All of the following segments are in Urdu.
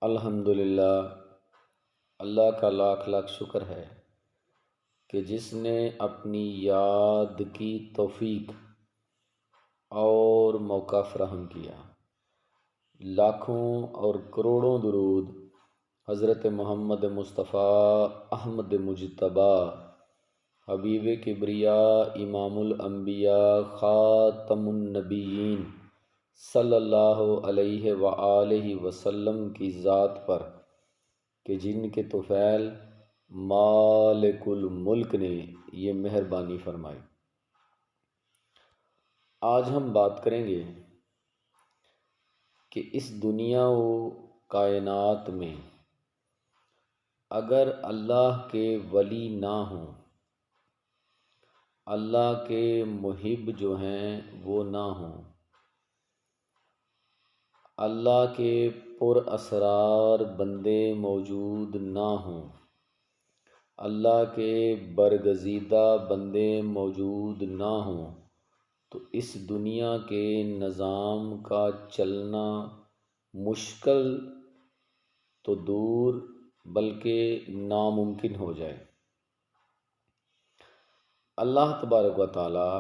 الحمدللہ، اللہ کا لاکھ لاکھ شکر ہے کہ جس نے اپنی یاد کی توفیق اور موقع فراہم کیا۔ لاکھوں اور کروڑوں درود حضرت محمد مصطفیٰ احمد مجتبیٰ حبیب کبریاء امام الانبیاء خاتم النبیین صلی اللہ علیہ وآلہ وسلم کی ذات پر کہ جن کے طفیل مالک الملک نے یہ مہربانی فرمائی۔ آج ہم بات کریں گے کہ اس دنیا و کائنات میں اگر اللہ کے ولی نہ ہوں، اللہ کے محب جو ہیں وہ نہ ہوں، اللہ کے پر اسرار بندے موجود نہ ہوں، اللہ کے برگزیدہ بندے موجود نہ ہوں، تو اس دنیا کے نظام کا چلنا مشکل تو دور بلکہ ناممکن ہو جائے۔ اللہ تبارک و تعالی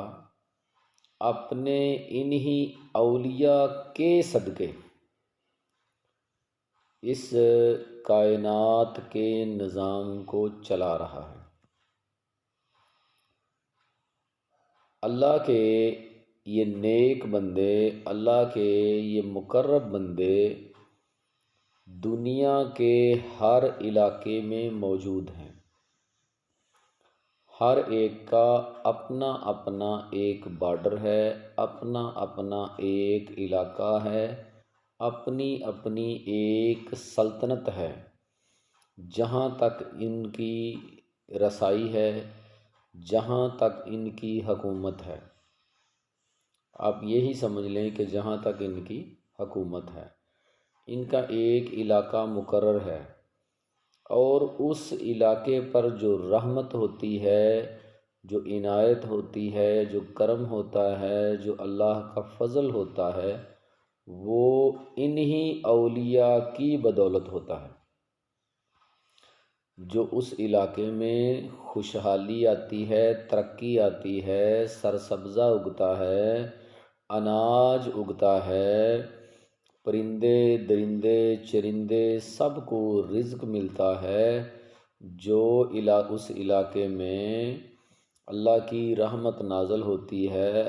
اپنے انہی اولیاء کے صدقے اس کائنات کے نظام کو چلا رہا ہے۔ اللہ کے یہ نیک بندے، اللہ کے یہ مقرب بندے دنیا کے ہر علاقے میں موجود ہیں۔ ہر ایک کا اپنا اپنا ایک بارڈر ہے، اپنا اپنا ایک علاقہ ہے، اپنی اپنی ایک سلطنت ہے جہاں تک ان کی رسائی ہے، جہاں تک ان کی حکومت ہے۔ آپ یہی سمجھ لیں کہ جہاں تک ان کی حکومت ہے، ان کا ایک علاقہ مقرر ہے، اور اس علاقے پر جو رحمت ہوتی ہے، جو عنایت ہوتی ہے، جو کرم ہوتا ہے، جو اللہ کا فضل ہوتا ہے، وہ انہی اولیاء کی بدولت ہوتا ہے۔ جو اس علاقے میں خوشحالی آتی ہے، ترقی آتی ہے، سرسبزہ اگتا ہے، اناج اگتا ہے، پرندے درندے چرندے سب کو رزق ملتا ہے، جو اس علاقے میں اللہ کی رحمت نازل ہوتی ہے،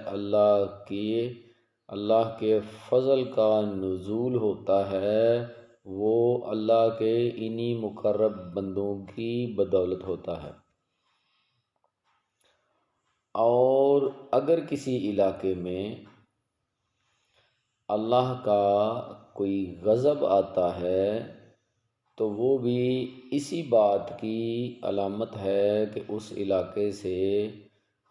اللہ کے فضل کا نزول ہوتا ہے، وہ اللہ کے انہی مقرب بندوں کی بدولت ہوتا ہے۔ اور اگر کسی علاقے میں اللہ کا کوئی غضب آتا ہے تو وہ بھی اسی بات کی علامت ہے کہ اس علاقے سے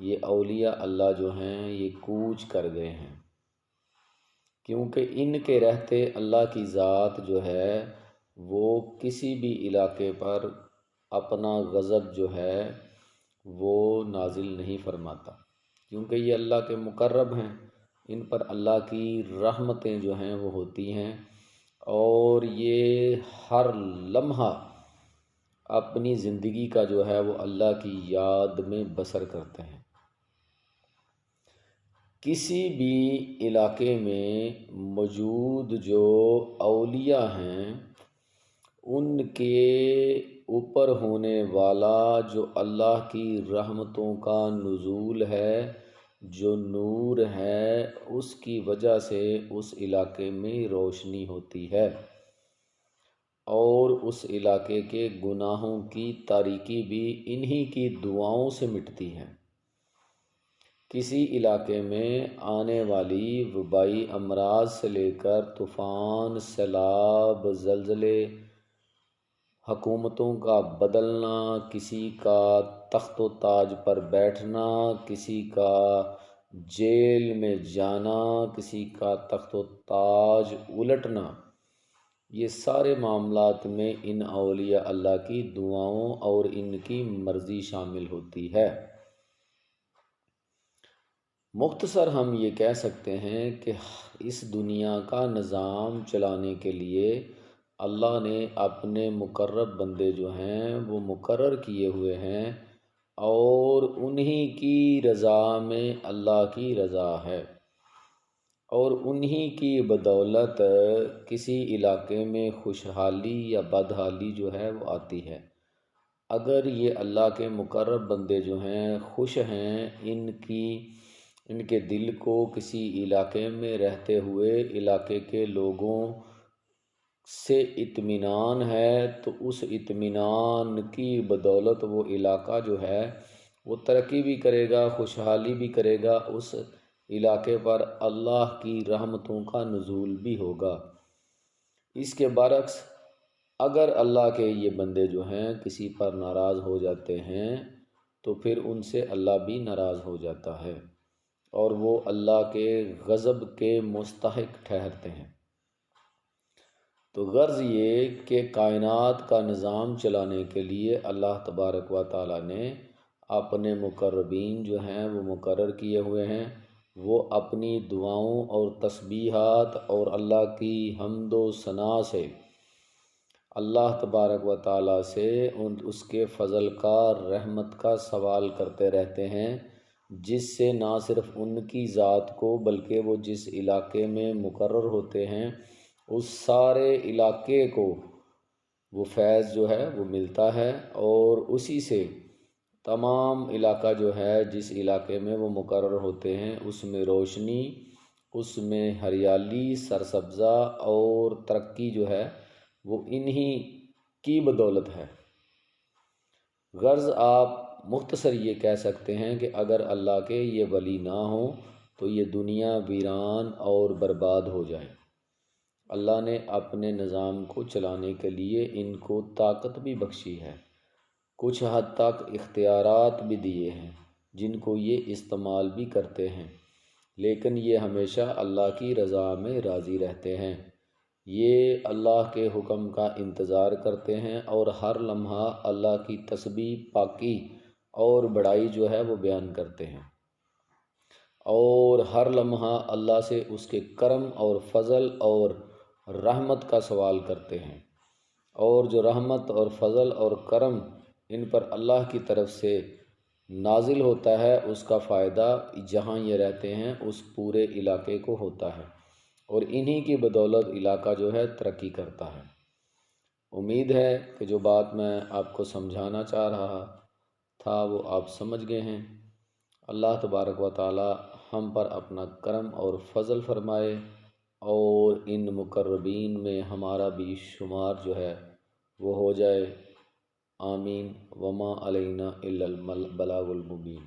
یہ اولیاء اللہ جو ہیں یہ کوچ کر گئے ہیں، کیونکہ ان کے رہتے اللہ کی ذات جو ہے وہ کسی بھی علاقے پر اپنا غضب جو ہے وہ نازل نہیں فرماتا، کیونکہ یہ اللہ کے مقرب ہیں، ان پر اللہ کی رحمتیں جو ہیں وہ ہوتی ہیں، اور یہ ہر لمحہ اپنی زندگی کا جو ہے وہ اللہ کی یاد میں بسر کرتے ہیں۔ کسی بھی علاقے میں موجود جو اولیاء ہیں، ان کے اوپر ہونے والا جو اللہ کی رحمتوں کا نزول ہے، جو نور ہے، اس کی وجہ سے اس علاقے میں روشنی ہوتی ہے، اور اس علاقے کے گناہوں کی تاریکی بھی انہی کی دعاؤں سے مٹتی ہے۔ کسی علاقے میں آنے والی وبائی امراض سے لے کر طوفان، سیلاب، زلزلے، حکومتوں کا بدلنا، کسی کا تخت و تاج پر بیٹھنا، کسی کا جیل میں جانا، کسی کا تخت و تاج الٹنا، یہ سارے معاملات میں ان اولیاء اللہ کی دعاؤں اور ان کی مرضی شامل ہوتی ہے۔ مختصر ہم یہ کہہ سکتے ہیں کہ اس دنیا کا نظام چلانے کے لیے اللہ نے اپنے مقرب بندے جو ہیں وہ مقرر کیے ہوئے ہیں، اور انہی کی رضا میں اللہ کی رضا ہے، اور انہی کی بدولت کسی علاقے میں خوشحالی یا بدحالی جو ہے وہ آتی ہے۔ اگر یہ اللہ کے مقرب بندے جو ہیں خوش ہیں، ان کے دل کو کسی علاقے میں رہتے ہوئے علاقے کے لوگوں سے اطمینان ہے، تو اس اطمینان کی بدولت وہ علاقہ جو ہے وہ ترقی بھی کرے گا، خوشحالی بھی کرے گا، اس علاقے پر اللہ کی رحمتوں کا نزول بھی ہوگا۔ اس کے برعکس اگر اللہ کے یہ بندے جو ہیں کسی پر ناراض ہو جاتے ہیں تو پھر ان سے اللہ بھی ناراض ہو جاتا ہے، اور وہ اللہ کے غضب کے مستحق ٹھہرتے ہیں۔ تو غرض یہ کہ کائنات کا نظام چلانے کے لیے اللہ تبارک و تعالی نے اپنے مقربین جو ہیں وہ مقرر کیے ہوئے ہیں۔ وہ اپنی دعاؤں اور تسبیحات اور اللہ کی حمد و ثنا سے اللہ تبارک و تعالیٰ سے اس کے فضل کا، رحمت کا سوال کرتے رہتے ہیں، جس سے نہ صرف ان کی ذات کو بلکہ وہ جس علاقے میں مقرر ہوتے ہیں اس سارے علاقے کو وہ فیض جو ہے وہ ملتا ہے، اور اسی سے تمام علاقہ جو ہے جس علاقے میں وہ مقرر ہوتے ہیں اس میں روشنی، اس میں ہریالی، سرسبزہ اور ترقی جو ہے وہ انہی کی بدولت ہے۔ غرض آپ مختصر یہ کہہ سکتے ہیں کہ اگر اللہ کے یہ ولی نہ ہوں تو یہ دنیا ویران اور برباد ہو جائے۔ اللہ نے اپنے نظام کو چلانے کے لیے ان کو طاقت بھی بخشی ہے، کچھ حد تک اختیارات بھی دیے ہیں جن کو یہ استعمال بھی کرتے ہیں، لیکن یہ ہمیشہ اللہ کی رضا میں راضی رہتے ہیں۔ یہ اللہ کے حکم کا انتظار کرتے ہیں اور ہر لمحہ اللہ کی تسبیح، پاکی اور بڑائی جو ہے وہ بیان کرتے ہیں، اور ہر لمحہ اللہ سے اس کے کرم اور فضل اور رحمت کا سوال کرتے ہیں، اور جو رحمت اور فضل اور کرم ان پر اللہ کی طرف سے نازل ہوتا ہے اس کا فائدہ جہاں یہ رہتے ہیں اس پورے علاقے کو ہوتا ہے، اور انہی کی بدولت علاقہ جو ہے ترقی کرتا ہے۔ امید ہے کہ جو بات میں آپ کو سمجھانا چاہ رہا تھا وہ آپ سمجھ گئے ہیں۔ اللہ تبارک و تعالی ہم پر اپنا کرم اور فضل فرمائے، اور ان مقربین میں ہمارا بھی شمار جو ہے وہ ہو جائے۔ آمین۔ وما علینا الا البلاغ المبین۔